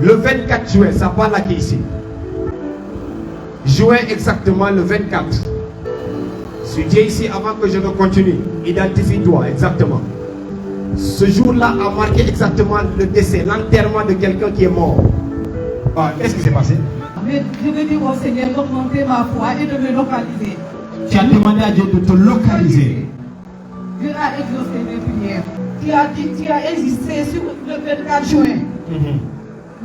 Le 24 juin, ça parle à qui ici? Juin exactement le 24. Si tu es ici avant que je ne continue, identifie-toi exactement. Ce jour-là a marqué exactement le décès, l'enterrement de quelqu'un qui est mort. Ah, qu'est-ce qui s'est passé? Je veux dire au Seigneur d'augmenter ma foi et de me localiser. Tu as demandé à Dieu de te localiser. Dieu a exaucé mes prières. Tu as insisté sur le 24 juin.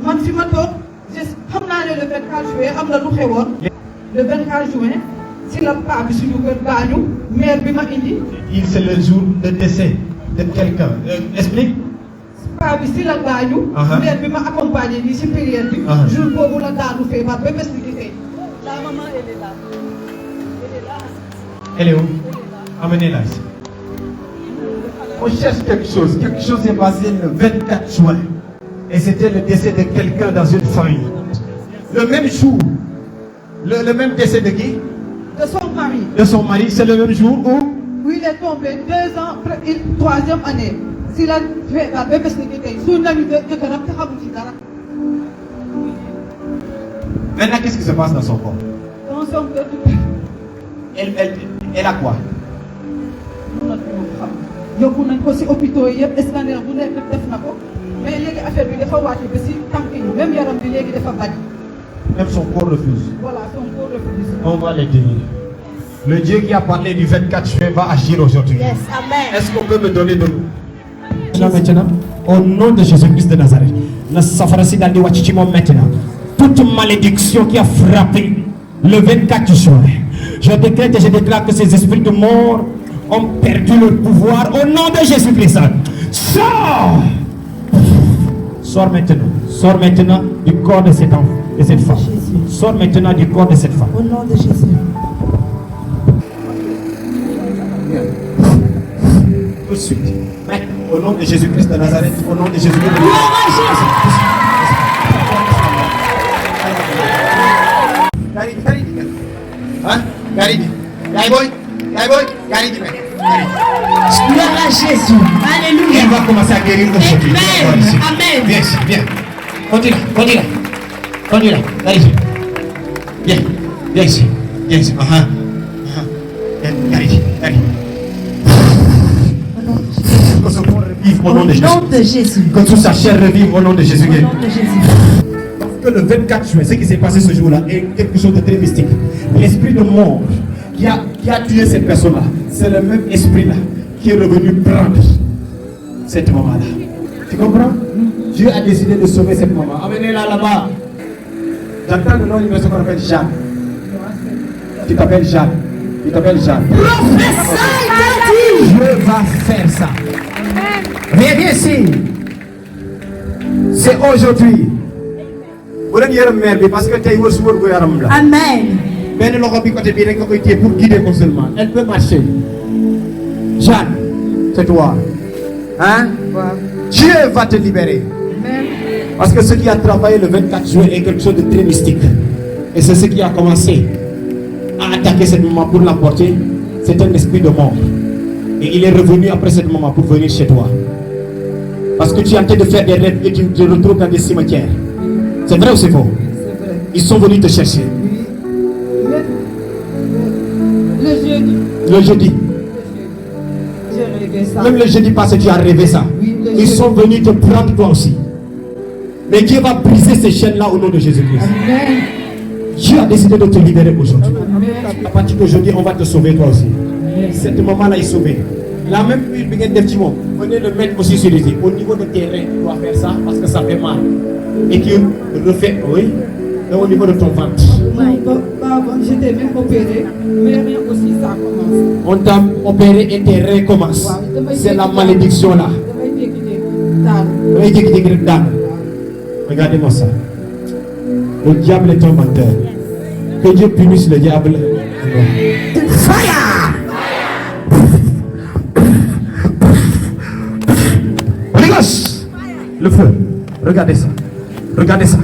Moi, je me tourne, je sais le 24 juin, am na lu xewoon. Le 24 juin, si la paa bi suñu kër gaañu, mère bi ma indi. C'est le jour de décès de quelqu'un. Explique. Paa bi si la gaañu. Mère bi ma accompagné nii si période bi. Jour boobu la daanu feebar ba bés bi di tey. La maman elle est là. Elle est là. Elle est où? Amenez-la ici. On cherche quelque chose. Quelque chose s'est passé le 24 juin. Et c'était le décès de quelqu'un dans une famille. Le même jour. Le même décès de qui? De son mari. De son mari, c'est le même jour où? Oui, il est tombé 2 ans, 3e année. Si la bébé se dit, sous une amie de Karab, tu as vu ça. Maintenant, qu'est-ce qui se passe dans son corps? Dans son corps. Elle a quoi? Yóbbu nañ ko si hôpitaux yi yëpp scanner bu nekk def na ko mais léegi affaire bi dafa wàcc ba si tànk yi même yaram bi léegi dafa bañ. Même son corps refuse. Voilà, son corps refuse. On va les guérir. Le Dieu qui a parlé du 24 juin va agir aujourd'hui. Yes, amen. Est-ce qu'on peut me donner de l'eau? Maintenant, au nom de Jésus-Christ de Nazareth, maintenant, toute malédiction qui a frappé le 24 juin, je décrète et je déclare que ces esprits de mort ont perdu leur pouvoir au nom de Jésus-Christ. Sors! Sors maintenant du corps de cet enfant, de cette femme. Sors maintenant du corps de cette femme. Au nom de Jésus. Tout de suite. Au nom de Jésus-Christ de Nazareth, au nom de Jésus-Christ de Nazareth. Gloire à Jésus. Alléluia. Il va commencer à guérir aujourd'hui. Amen. Amen. Viens ici, viens. Continue. Viens, viens ici. Que ce corps revive au nom de Jésus. Au nom de Jésus. Que toute sa chair revive au nom de Jésus. Au nom de Jésus. Parce que le 24 juin, ce qui s'est passé ce jour-là est quelque chose de très mystique. L'esprit de mort qui a tué cette personne-là, c'est le même esprit-là qui est revenu prendre cette maman-là. Tu comprends? Dieu a décidé de sauver cette maman. Amenez-la là-bas. J'entends le nom d'une personne qu'on appelle Jeanne. Tu t'appelles Jeanne. Dieu va faire ça. Viens ici. C'est aujourd'hui. Vous voulez dire mère, parce que tu es au yaram là. Amen. Ben loxo bi côté bi rek nga koy téye pour guider ko seulement. Elle peut marcher. Jeanne, c'est toi. Hein? Dieu va te libérer. Amen. Parce que ce qui a travaillé le 24 juin est quelque chose de très mystique. Et c'est ce qui a commencé à attaquer cette maman pour l'emporter. C'est un esprit de mort. Et il est revenu après cette maman pour venir chez toi. Parce que tu es en train de faire des rêves et tu te retrouves dans des cimetières. C'est vrai ou c'est faux? C'est vrai. Ils sont venus te chercher. Le jeudi. Le jeudi. J'ai rêvé ça. Même le jeudi passé, tu as rêvé ça. Oui, le Ils jeudi. sont venus te prendre toi aussi. Mais Dieu va briser ces chaînes-là au nom de Jésus-Christ. Amen. Dieu a décidé de te libérer aujourd'hui. Amen. À partir d'aujourd'hui, on va te sauver toi aussi. Cette maman-là est sauvée. La même huile, venez le mettre aussi sur les yeux. Au niveau de tes reins, tu dois faire ça parce que ça fait mal. Et tu refais, oui, et au niveau de ton ventre. J'étais même opérée, mais rien aussi ça commence. On t'a opéré et tes reins commencent. C'est la malédiction là. Regardez-moi ça. Le diable est un menteur. Que Dieu punisse le diable. Fire. Rigos. Le feu. Regardez ça. Regardez ça.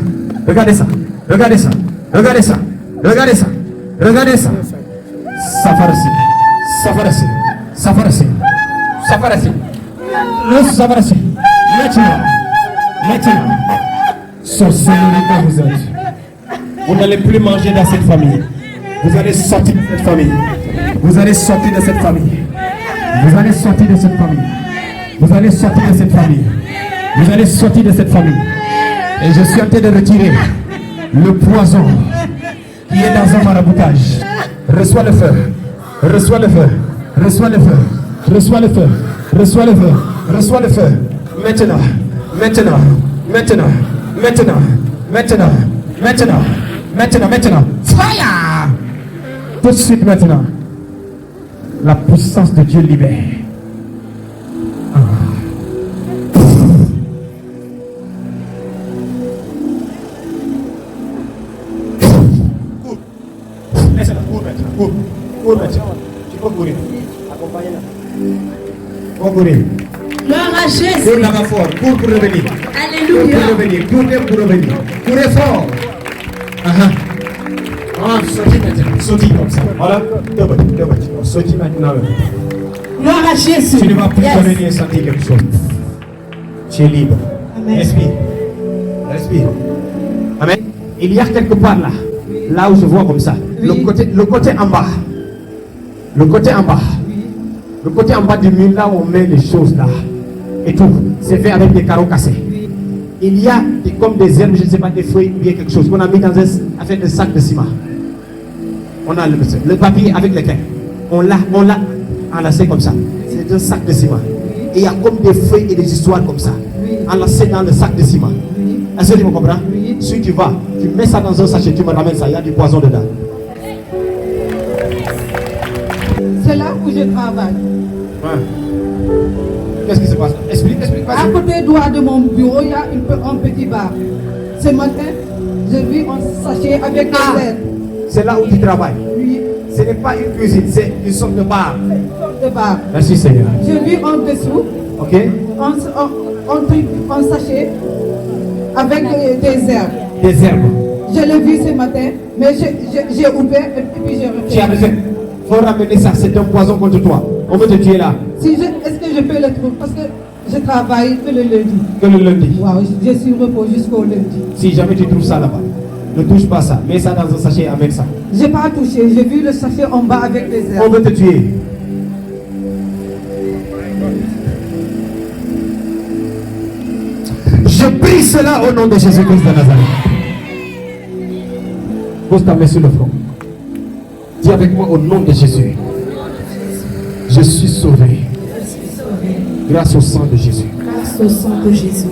Regardez ça. Regardez ça. Regardez ça. Regardez ça. Regardez ça. Safarasi. Safarasi. Safarasi. Safarasi. Le Safarasi. Maintenant. Maintenant. sorcellerie que vous êtes. Vous n'allez plus manger dans cette famille. Vous allez sortir de cette famille. Vous allez sortir de cette famille. Vous allez sortir de cette famille. Vous allez sortir de cette famille. Vous allez sortir de cette famille. Et je suis en train de retirer le poison qui est dans un maraboutage. Reçois le feu. Reçois le feu. Reçois le feu. Reçois le feu. Reçois le feu. Reçois le feu. Maintenant. Maintenant. Maintenant. Maintenant. Maintenant. Maintenant. Maintenant. Maintenant. Fire! Tout de suite maintenant. La puissance de Dieu libère. Laisse-la, cours maintenant. Cours maintenant. Tu peux courir. Accompagnez-la. Cours courir. Gloire à Jésus. Cours là-bas fort. Cours pour revenir. Alléluia. Cours pour revenir. Courez pour revenir. Courez fort. Sautez maintenant. Sautez comme ça. Voilà. Sautez maintenant. Gloire à Jésus. Tu ne vas plus revenir sentir quelque chose. Tu es libre. Amen. Respire. Respire. Amen. Il y a quelque part là. Là où je vois comme ça. Le côté en bas. Le côté en bas. Le côté en bas du mur, là où on met les choses là. Et tout. C'est fait avec des carreaux cassés. Il y a comme des herbes, je ne sais pas, des feuilles ou bien quelque chose qu'on a mis dans un sac de ciment. On a le papier avec lequel on l'a enlacé comme ça. C'est un sac de ciment. Et il y a comme des feuilles et des histoires comme ça. Enlacées dans le sac de ciment. Est-ce que tu me comprends? Si tu vas, tu mets ça dans un sachet, tu me ramènes ça, il y a du poison dedans. C'est là où je travaille. Ouais. Qu'est-ce qui se passe? Explique, À côté droit de mon bureau, il y a un petit bar. Ce matin, j'ai vu un sachet avec des ailes. C'est là où tu travailles. Oui, Ce n'est pas une cuisine, c'est une sorte de bar. une sorte de bar. Merci Seigneur. J'ai vu en dessous Ok? un sachet avec des herbes. Des herbes. Je l'ai vu ce matin, mais j'ai ouvert et puis j'ai Tu as refermé. besoin. Faut ramener ça, c'est un poison contre toi. On veut te tuer là. Est-ce que je peux le trouver? Parce que je travaille que le lundi. Que le lundi. Wow, je suis repos jusqu'au lundi. Si jamais tu trouves ça là-bas, ne touche pas ça. Mets ça dans un sachet, amène ça. J'ai pas touché, j'ai vu le sachet en bas avec des On herbes. veut te tuer. Je prie cela au nom de Jésus-Christ de Nazareth. Pose ta main sur le front. Dis avec moi au nom de Jésus. Je suis sauvé grâce au sang de Jésus. Grâce au sang de Jésus.